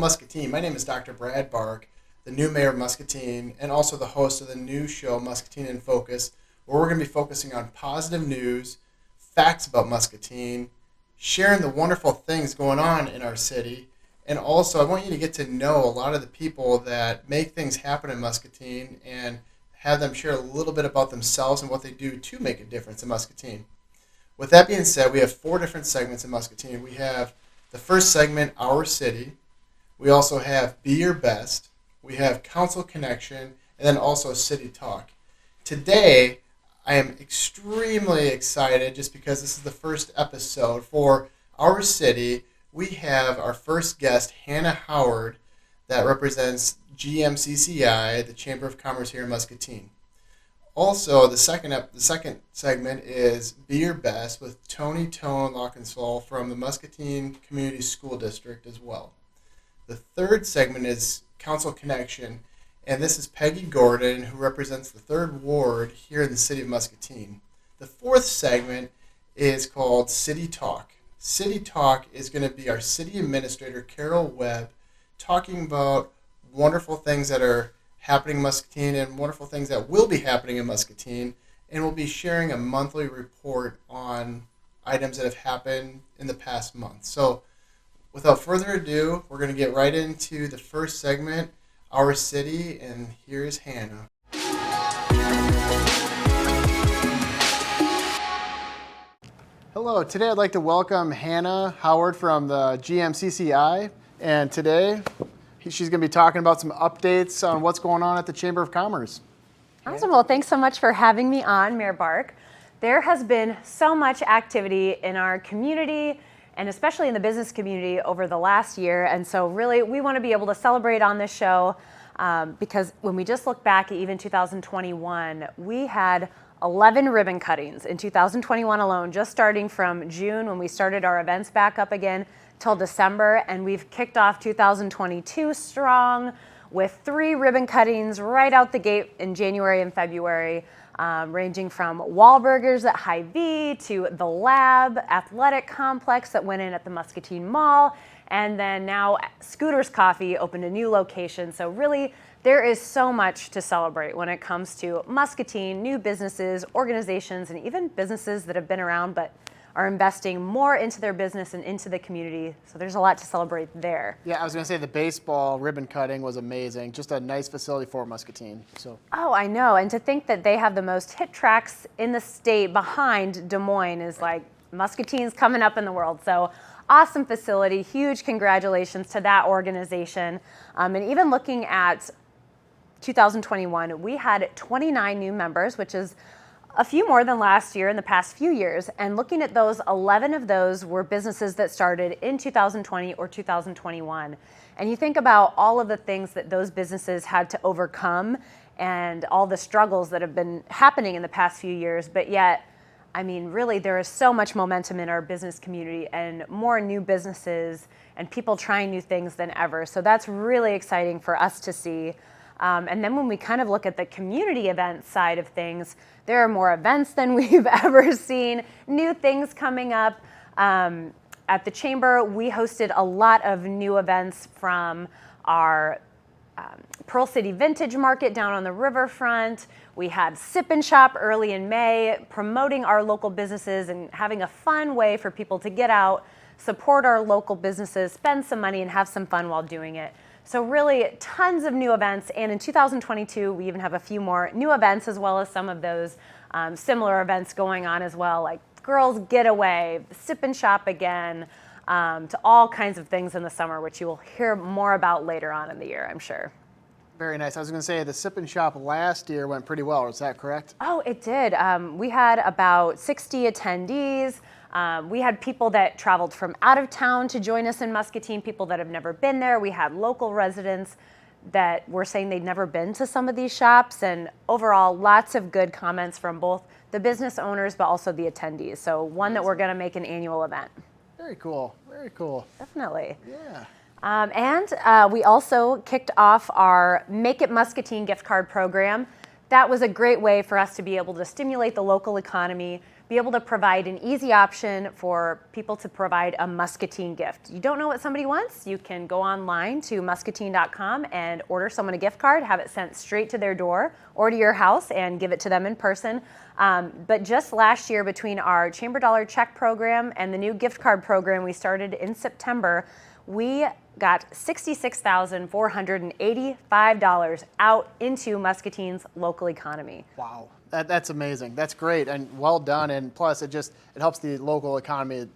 Muscatine. My name is Dr. Brad Bark, the new mayor of Muscatine, and also the host of the new show, Muscatine in Focus, where we're going to be focusing on positive news, facts about Muscatine, sharing the wonderful things going on in our city, and also I want you to get to know a lot of the people that make things happen in Muscatine and have them share a little bit about themselves and what they do to make a difference in Muscatine. With that being said, we have 4 different segments in Muscatine. We have the first segment, Our City. We also have Be Your Best. We have Council Connection, and then also City Talk. Today, I am extremely excited just because this is the first episode for Our City. We have our first guest, Hannah Howard, that represents GMCCI, the Chamber of Commerce here in Muscatine. Also, the second segment is Be Your Best with Tony Tone Lockenstall from the Muscatine Community School District as well. The third segment is Council Connection, and this is Peggy Gordon, who represents the 3rd Ward here in the city of Muscatine. The fourth segment is called City Talk. City Talk is going to be our city administrator, Carol Webb, talking about wonderful things that are happening in Muscatine and wonderful things that will be happening in Muscatine, and we'll be sharing a monthly report on items that have happened in the past month. So without further ado, we're going to get right into the first segment, Our City, and here's Hannah. Hello, today I'd like to welcome Hannah Howard from the GMCCI, and today she's going to be talking about some updates on what's going on at the Chamber of Commerce. Awesome. Well, thanks so much for having me on, Mayor Bark. There has been so much activity in our community and especially in the business community over the last year. And so really we want to be able to celebrate on this show because when we just look back at even 2021, we had 11 ribbon cuttings in 2021 alone, just starting from June when we started our events back up again till December, and we've kicked off 2022 strong with 3 ribbon cuttings right out the gate in January and February, ranging from Wahlburgers at Hy-Vee to the Lab Athletic Complex that went in at the Muscatine Mall, and then now Scooter's Coffee opened a new location. So really, there is so much to celebrate when it comes to Muscatine, new businesses, organizations, and even businesses that have been around but are investing more into their business and into the community. So there's a lot to celebrate there. Yeah, I was going to say the baseball ribbon cutting was amazing. Just a nice facility for Muscatine. Oh, I know. And to think that they have the most hit tracks in the state behind Des Moines is like Muscatine's coming up in the world. So awesome facility. Huge congratulations to that organization. And even looking at 2021, we had 29 new members, which is a few more than last year in the past few years. And looking at those, 11 of those were businesses that started in 2020 or 2021. And you think about all of the things that those businesses had to overcome and all the struggles that have been happening in the past few years. But yet, I mean, really, there is so much momentum in our business community and more new businesses and people trying new things than ever. So that's really exciting for us to see. And then when we kind of look at the community event side of things, there are more events than we've ever seen, new things coming up. At the Chamber, we hosted a lot of new events from our Pearl City Vintage Market down on the riverfront. We had Sip and Shop early in May, promoting our local businesses and having a fun way for people to get out, support our local businesses, spend some money, and have some fun while doing it. So really tons of new events, and in 2022 we even have a few more new events as well as some of those similar events going on as well, like Girls Getaway, Sip and Shop again, to all kinds of things in the summer, which you will hear more about later on in the year, I'm sure. Very nice. I was going to say the Sip and Shop last year went pretty well. Is that correct? Oh, it did. We had about 60 attendees. We had people that traveled from out of town to join us in Muscatine, people that have never been there. We had local residents that were saying they'd never been to some of these shops, and overall, lots of good comments from both the business owners but also the attendees. So one that we're going to make an annual event. Very cool. Very cool. Definitely. Yeah. And we also kicked off our Make It Muscatine gift card program. that was a great way for us to be able to stimulate the local economy, be able to provide an easy option for people to provide a Muscatine gift. You don't know what somebody wants? You can go online to muscatine.com and order someone a gift card, have it sent straight to their door or to your house and give it to them in person. But just last year, between our Chamber Dollar Check program and the new gift card program we started in September, we got $66,485 out into Muscatine's local economy. Wow, that's amazing. That's great and well done. And plus, it helps the local economy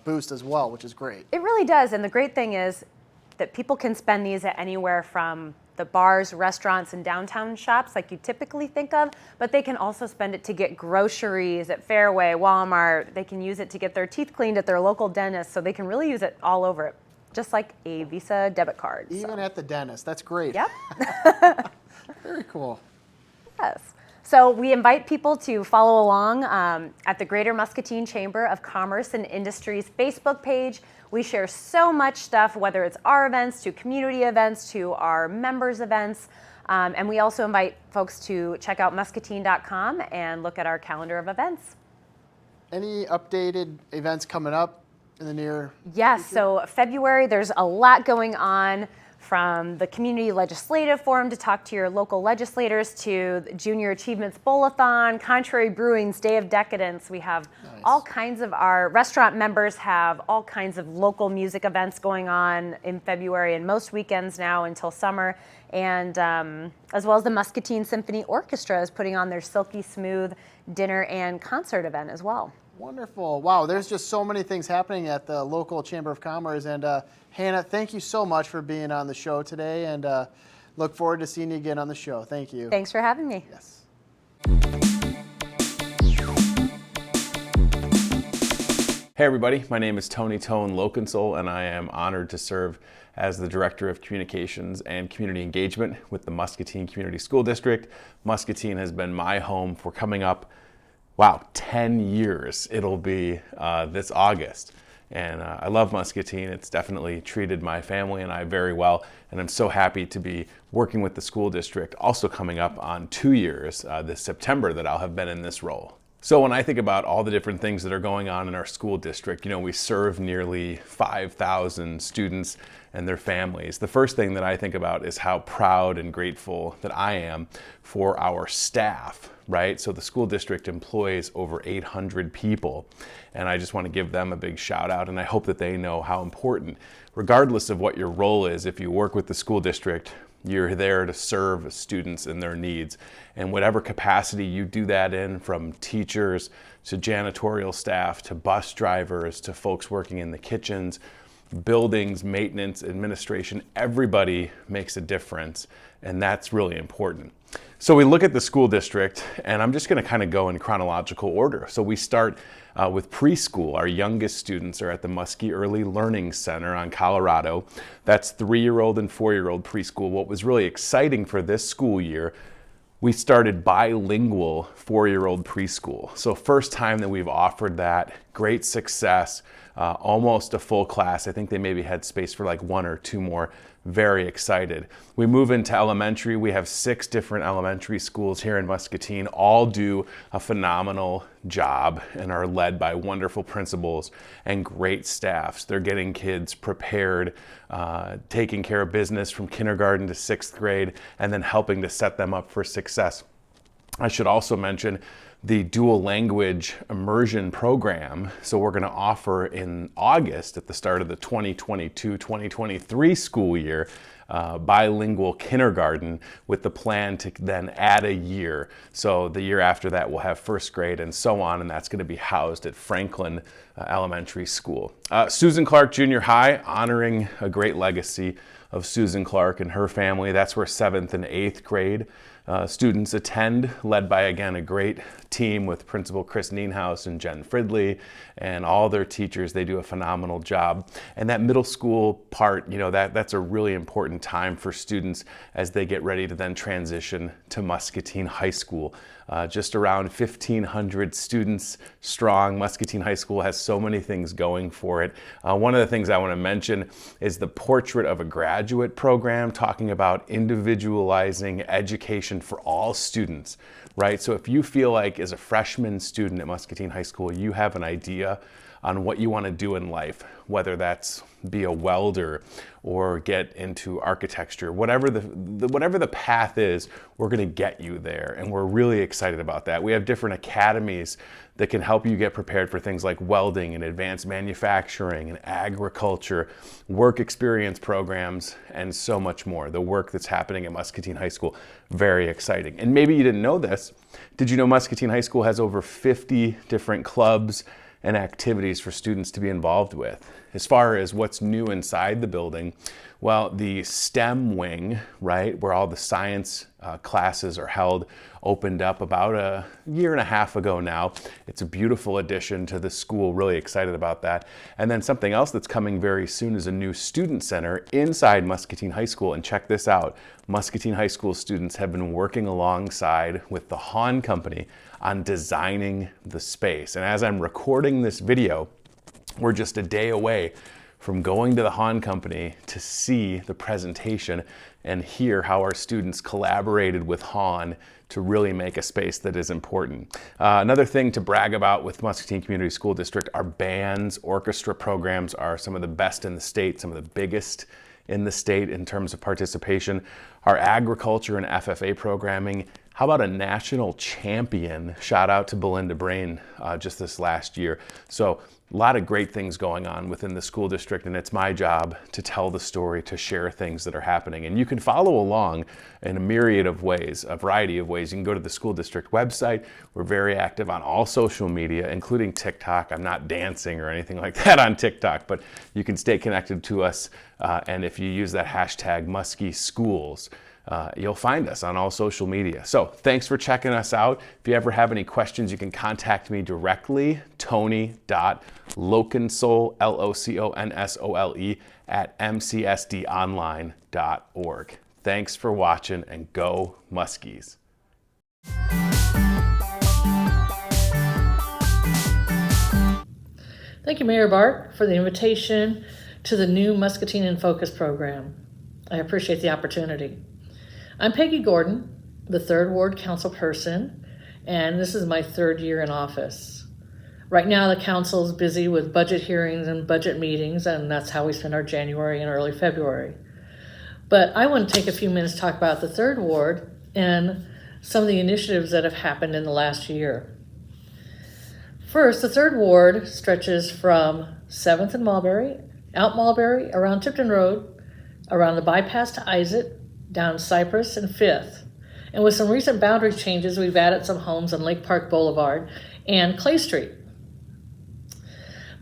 boost as well, which is great. It really does. And the great thing is that people can spend these at anywhere from the bars, restaurants, and downtown shops like you typically think of, but they can also spend it to get groceries at Fairway, Walmart. They can use it to get their teeth cleaned at their local dentist, so they can really use it all over it, just like a Visa debit card. Even at the dentist. That's great. Yep. Very cool. Yes. So we invite people to follow along at the Greater Muscatine Chamber of Commerce and Industry's Facebook page. We share so much stuff, whether it's our events, to community events, to our members' events. And we also invite folks to check out muscatine.com and look at our calendar of events. Any updated events coming up in the near Yes, future? so February, there's a lot going on, from the Community Legislative Forum to talk to your local legislators, to the Junior Achievements Bowl-a-thon, Contrary Brewing's Day of Decadence. We have all kinds of, our restaurant members have all kinds of local music events going on in February and most weekends now until summer. And as well as the Muscatine Symphony Orchestra is putting on their Silky Smooth dinner and concert event as well. Wonderful. Wow, there's just so many things happening at the local Chamber of Commerce. And Hannah, thank you so much for being on the show today, and look forward to seeing you again on the show. Thank you. Thanks for having me. Yes. Hey everybody, my name is Tony Tone Lokensoll, and I am honored to serve as the Director of Communications and Community Engagement with the Muscatine Community School District. Muscatine has been my home for coming up, 10 years it'll be this August. And I love Muscatine. It's definitely treated my family and I very well. And I'm so happy to be working with the school district, also coming up on 2 years this September that I'll have been in this role. So when I think about all the different things that are going on in our school district, we serve nearly 5,000 students and their families. The first thing that I think about is how proud and grateful that I am for our staff, right? So the school district employs over 800 people, and I just want to give them a big shout out, and I hope that they know how important, regardless of what your role is, if you work with the school district, you're there to serve students and their needs. And whatever capacity you do that in, from teachers to janitorial staff to bus drivers to folks working in the kitchens, buildings, maintenance, administration, everybody makes a difference, and that's really important. So we look at the school district, and I'm just going to kind of go in chronological order. So we start with preschool. Our youngest students are at the Muskie Early Learning Center on Colorado. That's 3-year-old and 4-year-old preschool. What was really exciting for this school year, we started bilingual 4-year-old preschool. So first time that we've offered that, great success, almost a full class. I think they maybe had space for like 1 or 2 more. Very excited. We move into elementary. We have 6 different elementary schools here in Muscatine. All do a phenomenal job and are led by wonderful principals and great staffs. They're getting kids prepared, taking care of business from kindergarten to 6th grade, and then helping to set them up for success. I should also mention the dual language immersion program. So we're going to offer in August, at the start of the 2022-2023 school year, bilingual kindergarten, with the plan to then add a year. So the year after that we'll have 1st grade and so on, and that's going to be housed at Franklin Elementary School. Susan Clark Junior High, honoring a great legacy of Susan Clark and her family. That's where 7th and 8th grade students attend, led by, again, a great team with Principal Chris Nienhaus and Jen Fridley and all their teachers. They do a phenomenal job. And that middle school part, that's a really important time for students as they get ready to then transition to Muscatine High School. Just around 1,500 students strong. Muscatine High School has so many things going for it. One of the things I want to mention is the Portrait of a Graduate program, talking about individualizing education education for all students, right? So if you feel like as a freshman student at Muscatine High School, you have an idea on what you want to do in life, whether that's be a welder or get into architecture, whatever the path is, we're going to get you there, and we're really excited about that. We have different academies that can help you get prepared for things like welding and advanced manufacturing and agriculture, work experience programs, and so much more. The work that's happening at Muscatine High School, very exciting. And maybe you didn't know this. Did you know Muscatine High School has over 50 different clubs and activities for students to be involved with? As far as what's new inside the building, well, the STEM wing, right, where all the science classes are held, opened up about a year and a half ago now. It's a beautiful addition to the school, really excited about that. And then something else that's coming very soon is a new student center inside Muscatine High School. And check this out, Muscatine High School students have been working alongside with the Hahn Company on designing the space. And as I'm recording this video, we're just a day away from going to the Hahn Company to see the presentation and hear how our students collaborated with Hahn to really make a space that is important. Another thing to brag about with Muscatine Community School District, our bands, orchestra programs are some of the best in the state, some of the biggest in the state in terms of participation. Our agriculture and FFA programming, how about a national champion? Shout out to Belinda Brain just this last year. So a lot of great things going on within the school district, and it's my job to tell the story, to share things that are happening. And you can follow along in a myriad of ways, a variety of ways. You can go to the school district website. We're very active on all social media, including TikTok. I'm not dancing or anything like that on TikTok, but you can stay connected to us. And if you use that hashtag #MuskieSchools, you'll find us on all social media. So thanks for checking us out. If you ever have any questions, you can contact me directly, tony.loconsole, LOCONSOLE, @mcsdonline.org. Thanks for watching, and go Muskies. Thank you, Mayor Bart, for the invitation to the new Muscatine in Focus program. I appreciate the opportunity. I'm Peggy Gordon, the 3rd Ward Councilperson, and this is my 3rd year in office. Right now, the council is busy with budget hearings and budget meetings, and that's how we spend our January and early February. But I want to take a few minutes to talk about the 3rd Ward and some of the initiatives that have happened in the last year. First, the 3rd Ward stretches from 7th and Mulberry, out Mulberry, around Tipton Road, around the bypass to Isaac, down Cypress and 5th. And with some recent boundary changes, we've added some homes on Lake Park Boulevard and Clay Street.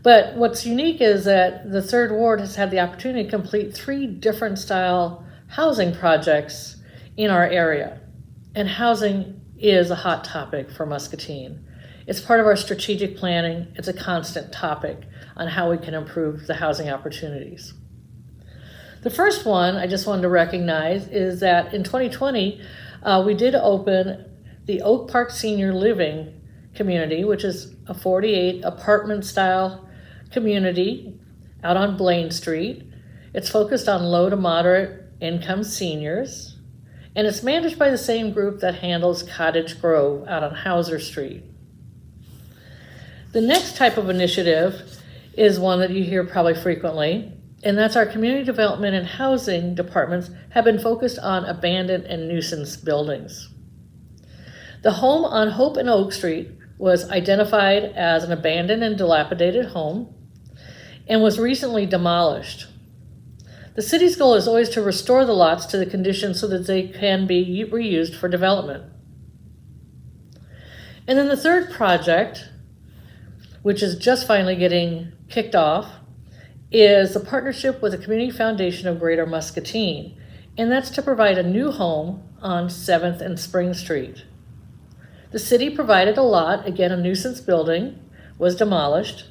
But what's unique is that the 3rd Ward has had the opportunity to complete 3 different style housing projects in our area. And housing is a hot topic for Muscatine. It's part of our strategic planning. It's a constant topic on how we can improve the housing opportunities. The first one I just wanted to recognize is that in 2020, we did open the Oak Park Senior Living Community, which is a 48 apartment style community out on Blaine Street. It's focused on low to moderate income seniors, and it's managed by the same group that handles Cottage Grove out on Hauser Street. The next type of initiative is one that you hear probably frequently, and that's our community development and housing departments have been focused on abandoned and nuisance buildings. The home on Hope and Oak Street was identified as an abandoned and dilapidated home and was recently demolished. The city's goal is always to restore the lots to the condition so that they can be reused for development. And then the third project, which is just finally getting kicked off, is a partnership with the Community Foundation of Greater Muscatine, and that's to provide a new home on 7th and Spring Street. The city provided a lot, again, a nuisance building was demolished.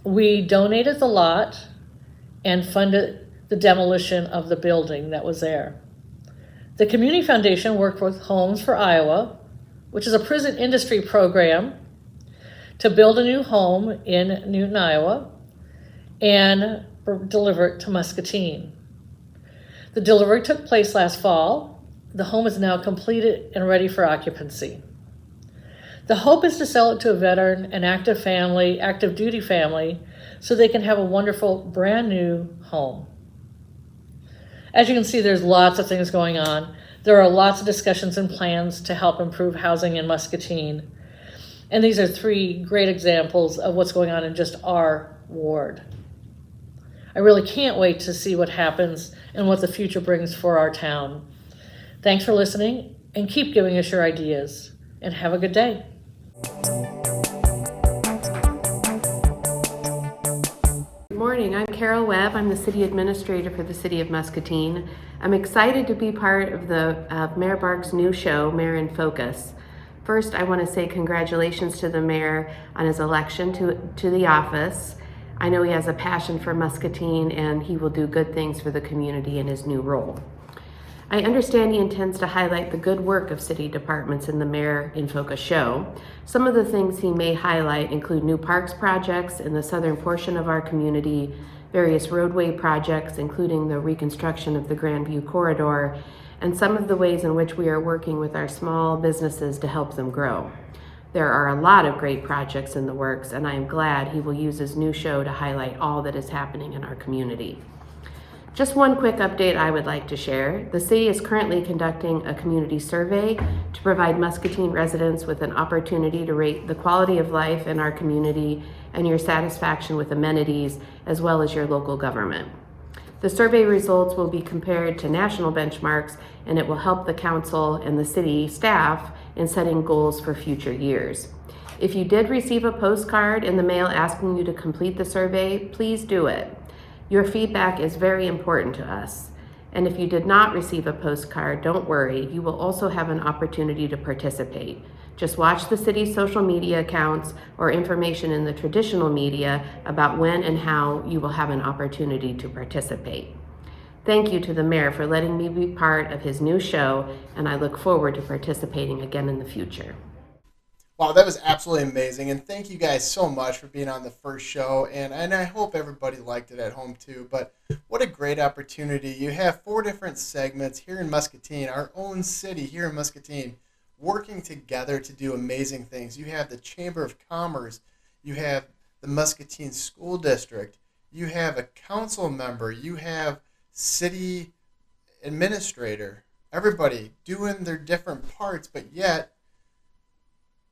We donated the lot and funded the demolition of the building that was there. The Community Foundation worked with Homes for Iowa, which is a prison industry program, to build a new home in Newton, Iowa, and deliver it to Muscatine. The delivery took place last fall, The home is now completed and ready for occupancy. The hope is to sell it to a veteran, an active duty family, so they can have a wonderful brand new home. As you can see, there's lots of things going on. There are lots of discussions and plans to help improve housing in Muscatine. And these are 3 great examples of what's going on in just our ward. I really can't wait to see what happens and what the future brings for our town. Thanks for listening, and keep giving us your ideas. And have a good day. Good morning, I'm Carol Webb. I'm the City Administrator for the City of Muscatine. I'm excited to be part of Mayor Bark's new show, Mayor in Focus. First, I want to say congratulations to the mayor on his election to the office. I know he has a passion for Muscatine and he will do good things for the community in his new role. I understand he intends to highlight the good work of city departments in the Mayor in Focus show. Some of the things he may highlight include new parks projects in the southern portion of our community, various roadway projects, including the reconstruction of the Grandview Corridor, and some of the ways in which we are working with our small businesses to help them grow. There are a lot of great projects in the works, and I am glad he will use his new show to highlight all that is happening in our community. Just one quick update I would like to share. The city is currently conducting a community survey to provide Muscatine residents with an opportunity to rate the quality of life in our community and your satisfaction with amenities, as well as your local government. The survey results will be compared to national benchmarks, and it will help the council and the city staff in setting goals for future years. If you did receive a postcard in the mail asking you to complete the survey, please do it. Your feedback is very important to us. And if you did not receive a postcard, don't worry, you will also have an opportunity to participate. Just watch the city's social media accounts or information in the traditional media about when and how you will have an opportunity to participate. Thank you to the mayor for letting me be part of his new show, and I look forward to participating again in the future. Wow, that was absolutely amazing, and thank you guys so much for being on the first show, and I hope everybody liked it at home too. But what a great opportunity. You have 4 different segments here in Muscatine, our own city here in Muscatine, working together to do amazing things. You have the Chamber of Commerce, you have the Muscatine School District, you have a council member, you have city administrator, everybody doing their different parts, but yet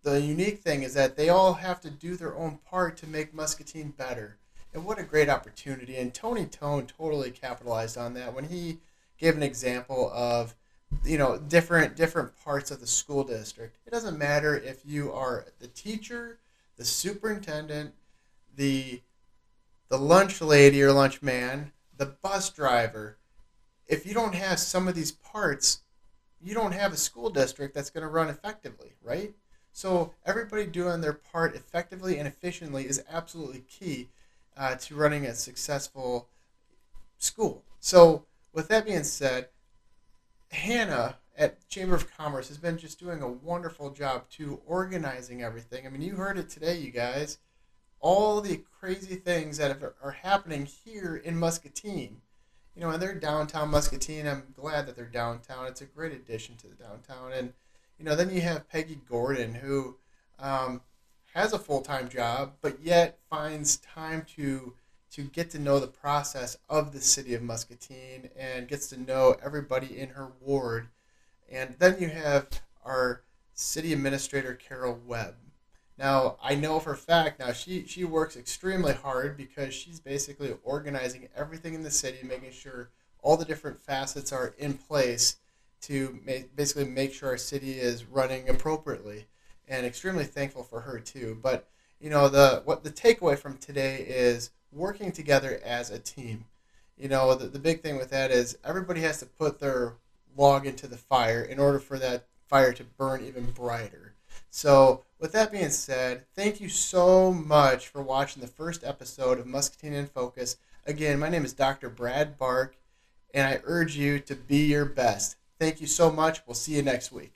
the unique thing is that they all have to do their own part to make Muscatine better. And what a great opportunity. And Tony Tone totally capitalized on that when he gave an example of, different parts of the school district. It doesn't matter if you are the teacher, the superintendent, the lunch lady or lunch man, the bus driver. If you don't have some of these parts, you don't have a school district that's going to run effectively, right? So everybody doing their part effectively and efficiently is absolutely key to running a successful school. So with that being said, Hannah at Chamber of Commerce has been just doing a wonderful job too, organizing everything. I mean, you heard it today, you guys. All the crazy things that are happening here in Muscatine. And they're downtown Muscatine. I'm glad that they're downtown. It's a great addition to the downtown. And then you have Peggy Gordon, who has a full-time job, but yet finds time to get to know the process of the city of Muscatine and gets to know everybody in her ward. And then you have our city administrator, Carol Webb. Now, I know for a fact now she works extremely hard because she's basically organizing everything in the city, making sure all the different facets are in place to basically make sure our city is running appropriately, and extremely thankful for her too. But the takeaway from today is working together as a team. The big thing with that is everybody has to put their log into the fire in order for that fire to burn even brighter. So with that being said, thank you so much for watching the first episode of Muscatine in Focus. Again, my name is Dr. Brad Bark, and I urge you to be your best. Thank you so much. We'll see you next week.